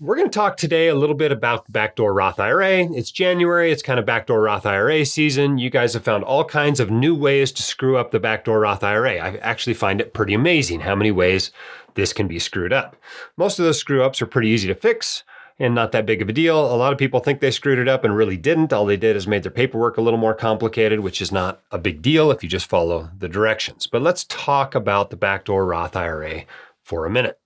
We're going to talk today a little bit about Backdoor Roth IRA. It's January. It's kind of Backdoor Roth IRA season. You guys have found all kinds of new ways to screw up the Backdoor Roth IRA. I actually find it pretty amazing how many ways this can be screwed up. Most of those screw ups are pretty easy to fix and not that big of a deal. A lot of people think they screwed it up and really didn't. All they did is made their paperwork a little more complicated, which is not a big deal if you just follow the directions. But let's talk about the Backdoor Roth IRA for a minute.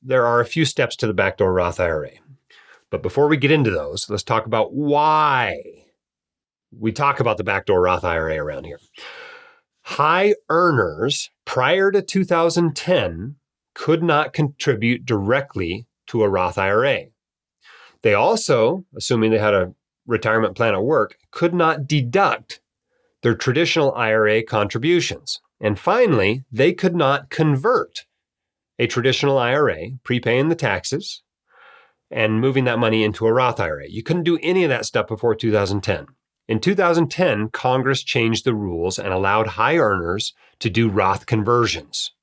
There are a few steps to the Backdoor Roth IRA. But before we get into those, let's talk about why we talk about the Backdoor Roth IRA around here. High earners prior to 2010 could not contribute directly to a Roth IRA. They also, assuming they had a retirement plan at work, could not deduct their traditional IRA contributions. And finally, they could not convert a traditional IRA, prepaying the taxes, and moving that money into a Roth IRA. You couldn't do any of that stuff before 2010. In 2010, Congress changed the rules and allowed high earners to do Roth conversions.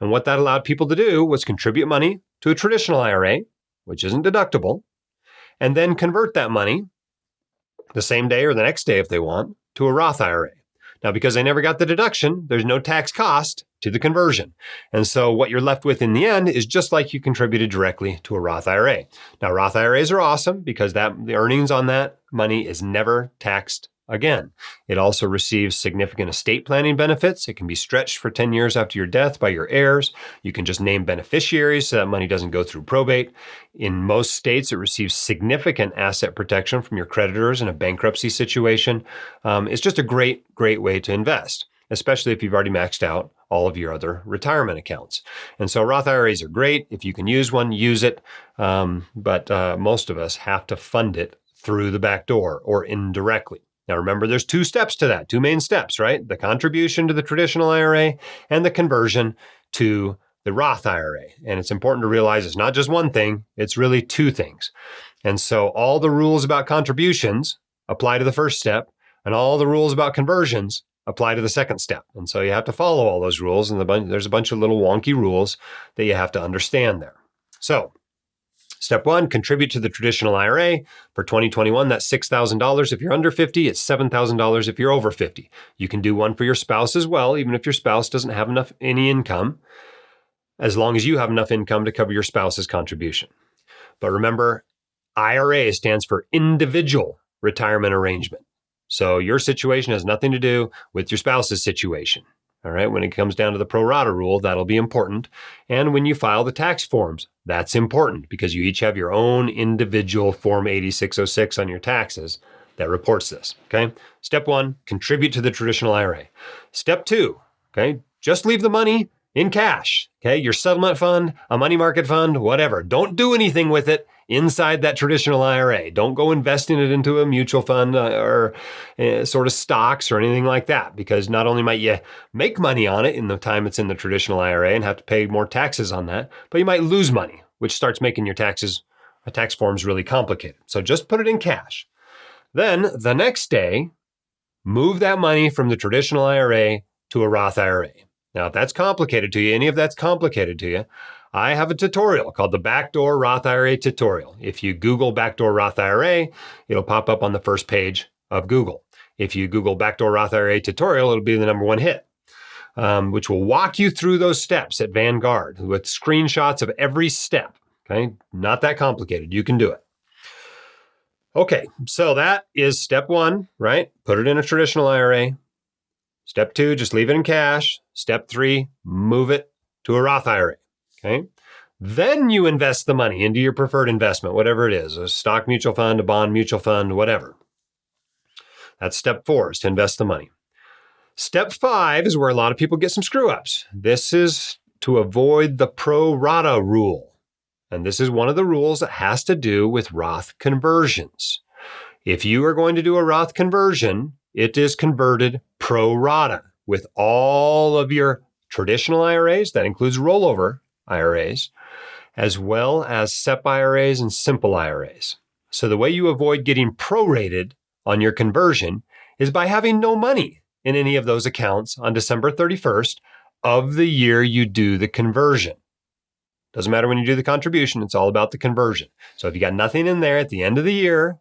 And what that allowed people to do was contribute money to a traditional IRA, which isn't deductible, and then convert that money the same day or the next day if they want to a Roth IRA. Now, because they never got the deduction, there's no tax cost to the conversion. And so what you're left with in the end is just like you contributed directly to a Roth IRA. Now, Roth IRAs are awesome because the earnings on that money is never taxed again. It also receives significant estate planning benefits. It can be stretched for 10 years after your death by your heirs. You can just name beneficiaries so that money doesn't go through probate. In most states, it receives significant asset protection from your creditors in a bankruptcy situation. It's just a great way to invest, especially if you've already maxed out all of your other retirement accounts. And so Roth IRAs are great. If you can use one, use it. But most of us have to fund it through the back door or indirectly. Now, remember, there's two steps to that, two main steps, right? The contribution to the traditional IRA and the conversion to the Roth IRA. And it's important to realize it's not just one thing, it's really two things. And so all the rules about contributions apply to the first step, and all the rules about conversions apply to the second step. And so you have to follow all those rules, and there's a bunch of little wonky rules that you have to understand there. So, step one, contribute to the traditional IRA. For 2021, that's $6,000 if you're under 50. It's $7,000 if you're over 50. You can do one for your spouse as well, even if your spouse doesn't have any income, as long as you have enough income to cover your spouse's contribution. But remember, IRA stands for Individual Retirement Arrangement. So your situation has nothing to do with your spouse's situation. All right, when it comes down to the Pro-Rata rule, that'll be important. And when you file the tax forms, that's important because you each have your own individual Form 8606 on your taxes that reports this, okay? Step one, contribute to the traditional IRA. Step two, okay, just leave the money in cash, okay? Your settlement fund, a money market fund, whatever. Don't do anything with it inside that traditional IRA. Don't go investing it into a mutual fund or sort of stocks or anything like that, because not only might you make money on it in the time it's in the traditional IRA and have to pay more taxes on that, but you might lose money, which starts making your tax forms really complicated. So just put it in cash. Then the next day, move that money from the traditional IRA to a Roth IRA. Now, if that's complicated to you, any of that's complicated to you, I have a tutorial called the Backdoor Roth IRA tutorial. If you Google Backdoor Roth IRA, it'll pop up on the first page of Google. If you Google Backdoor Roth IRA tutorial, it'll be the #1 hit, which will walk you through those steps at Vanguard with screenshots of every step. Okay, not that complicated. You can do it. Okay, so that is step one, right? Put it in a traditional IRA. Step two, just leave it in cash. Step three, move it to a Roth IRA. Okay. Then you invest the money into your preferred investment, whatever it is, a stock mutual fund, a bond mutual fund, whatever. That's step four, is to invest the money. Step five is where a lot of people get some screw ups. This is to avoid the Pro-Rata rule. And this is one of the rules that has to do with Roth conversions. If you are going to do a Roth conversion, it is converted pro-rata with all of your traditional IRAs, that includes rollover IRAs, as well as SEP IRAs and simple IRAs. So the way you avoid getting prorated on your conversion is by having no money in any of those accounts on December 31st of the year you do the conversion. Doesn't matter when you do the contribution. It's all about the conversion. So if you got nothing in there at the end of the year,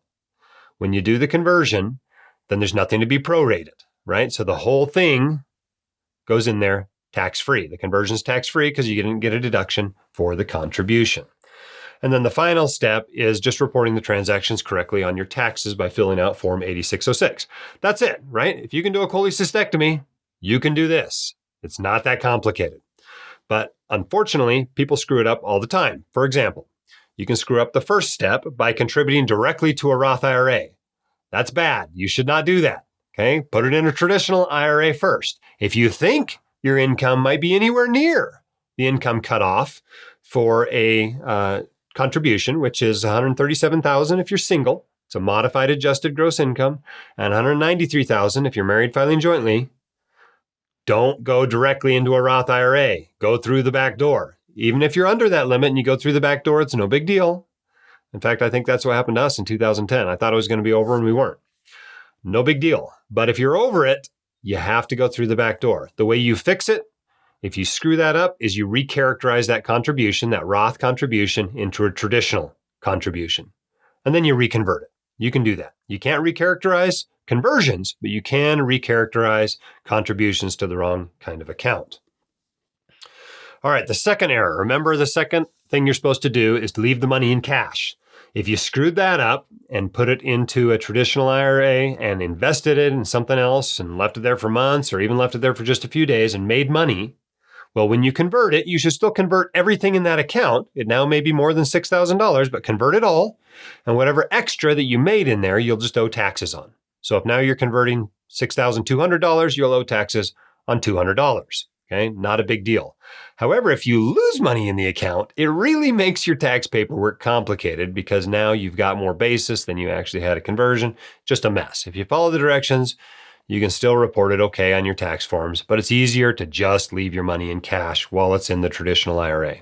when you do the conversion, then there's nothing to be prorated, right? So the whole thing goes in there tax-free. The conversion is tax-free because you didn't get a deduction for the contribution. And then the final step is just reporting the transactions correctly on your taxes by filling out Form 8606. That's it, right? If you can do a cholecystectomy, you can do this. It's not that complicated. But unfortunately, people screw it up all the time. For example, you can screw up the first step by contributing directly to a Roth IRA. That's bad. You should not do that. Okay? Put it in a traditional IRA first. If you think your income might be anywhere near the income cutoff for a contribution, which is $137,000 if you're single, it's a modified adjusted gross income, and $193,000 if you're married filing jointly, don't go directly into a Roth IRA. Go through the back door. Even if you're under that limit and you go through the back door, it's no big deal. In fact, I think that's what happened to us in 2010. I thought it was going to be over and we weren't. No big deal. But if you're over it, you have to go through the back door. The way you fix it, if you screw that up, is you recharacterize that contribution, that Roth contribution, into a traditional contribution. And then you reconvert it. You can do that. You can't recharacterize conversions, but you can recharacterize contributions to the wrong kind of account. All right, the second error. Remember, the second thing you're supposed to do is to leave the money in cash. If you screwed that up and put it into a traditional IRA and invested it in something else and left it there for months or even left it there for just a few days and made money, well, when you convert it, you should still convert everything in that account. It now may be more than $6,000, but convert it all. And whatever extra that you made in there, you'll just owe taxes on. So if now you're converting $6,200, you'll owe taxes on $200. Okay, not a big deal. However, if you lose money in the account, it really makes your tax paperwork complicated because now you've got more basis than you actually had a conversion. Just a mess. If you follow the directions, you can still report it okay on your tax forms, but it's easier to just leave your money in cash while it's in the traditional IRA.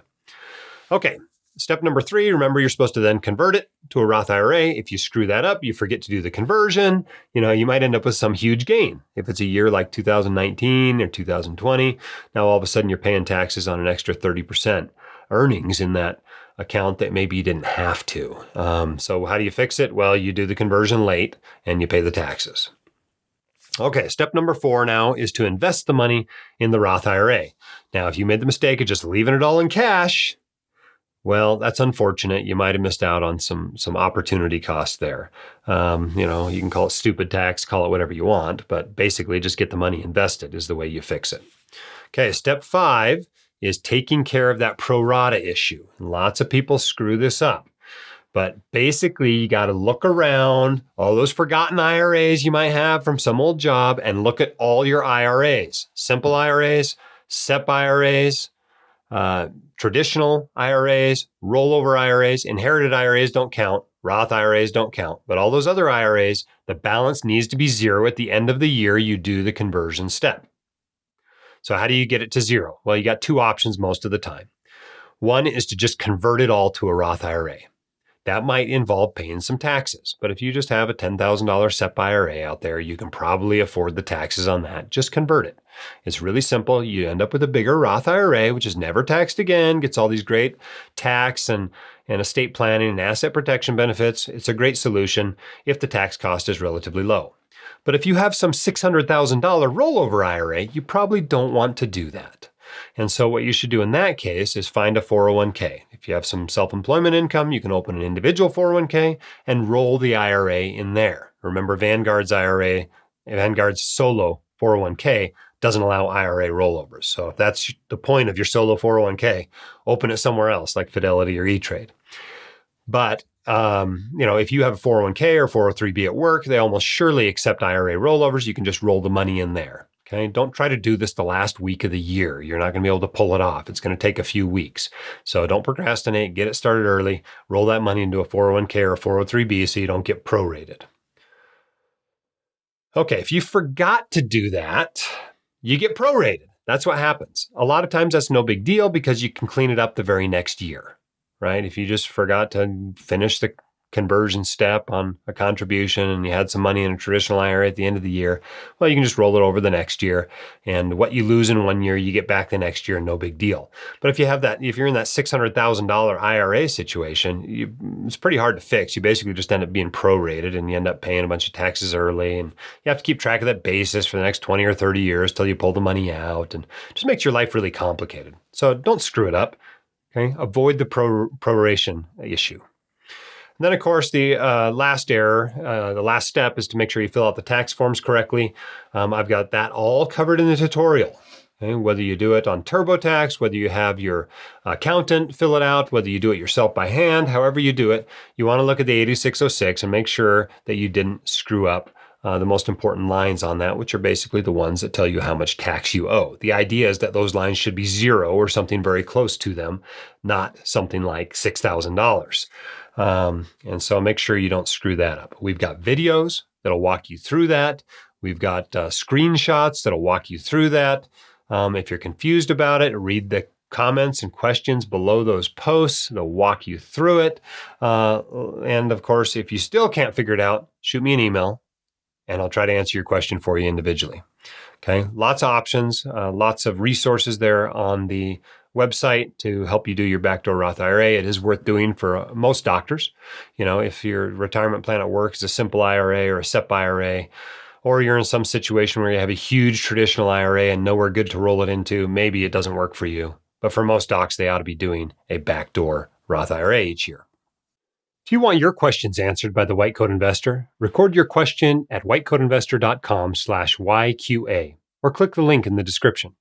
Okay, step number 3, remember you're supposed to then convert it to a Roth IRA. If you screw that up, you forget to do the conversion, you might end up with some huge gain. If it's a year like 2019 or 2020, now all of a sudden you're paying taxes on an extra 30% earnings in that account that maybe you didn't have to. So how do you fix it? Well, you do the conversion late and you pay the taxes. Okay, step number 4 now is to invest the money in the Roth IRA. Now, if you made the mistake of just leaving it all in cash, well, that's unfortunate. You might have missed out on some opportunity costs there. You can call it stupid tax, call it whatever you want, but basically just get the money invested is the way you fix it. Okay, step 5 is taking care of that pro-rata issue. Lots of people screw this up. But basically, you got to look around all those forgotten IRAs you might have from some old job and look at all your IRAs. Simple IRAs, SEP IRAs, traditional IRAs, rollover IRAs, inherited IRAs don't count, Roth IRAs don't count. But all those other IRAs, the balance needs to be 0 at the end of the year you do the conversion step. So how do you get it to 0? Well, you got 2 options most of the time. One is to just convert it all to a Roth IRA. That might involve paying some taxes, but if you just have a $10,000 SEP IRA out there, you can probably afford the taxes on that. Just convert it. It's really simple. You end up with a bigger Roth IRA, which is never taxed again, gets all these great tax and estate planning and asset protection benefits. It's a great solution if the tax cost is relatively low. But if you have some $600,000 rollover IRA, you probably don't want to do that. And so what you should do in that case is find a 401k. If you have some self-employment income, you can open an individual 401k and roll the IRA in there. Remember, Vanguard's solo 401k doesn't allow IRA rollovers. So if that's the point of your solo 401k, open it somewhere else like Fidelity or E-Trade. But if you have a 401k or 403b at work, they almost surely accept IRA rollovers. You can just roll the money in there. Okay, don't try to do this the last week of the year. You're not going to be able to pull it off. It's going to take a few weeks. So don't procrastinate. Get it started early. Roll that money into a 401k or a 403b so you don't get prorated. Okay, if you forgot to do that, you get prorated. That's what happens. A lot of times that's no big deal because you can clean it up the very next year, right? If you just forgot to finish the conversion step on a contribution and you had some money in a traditional IRA at the end of the year, well, you can just roll it over the next year. And what you lose in one year, you get back the next year, no big deal. But if you're in that $600,000 IRA situation, it's pretty hard to fix. You basically just end up being prorated and you end up paying a bunch of taxes early. And you have to keep track of that basis for the next 20 or 30 years till you pull the money out, and just makes your life really complicated. So don't screw it up. Okay, avoid the proration issue. And then, of course, the last error, the last step is to make sure you fill out the tax forms correctly. I've got that all covered in the tutorial. Okay, whether you do it on TurboTax, whether you have your accountant fill it out, whether you do it yourself by hand, however you do it, you want to look at the 8606 and make sure that you didn't screw up the most important lines on that, which are basically the ones that tell you how much tax you owe. The idea is that those lines should be zero or something very close to them, not something like $6,000. And so make sure you don't screw that up. We've got videos that'll walk you through that. We've got screenshots that'll walk you through that. If you're confused about it, read the comments and questions below those posts. They'll walk you through it. And of course, if you still can't figure it out, shoot me an email and I'll try to answer your question for you individually. Okay, lots of options, lots of resources there on the website to help you do your backdoor Roth IRA. It is worth doing for most doctors. You know, if your retirement plan at work is a simple IRA or a SEP IRA, or you're in some situation where you have a huge traditional IRA and nowhere good to roll it into, maybe it doesn't work for you. But for most docs, they ought to be doing a backdoor Roth IRA each year. If you want your questions answered by the White Coat Investor, record your question at whitecoatinvestor.com/YQA or click the link in the description.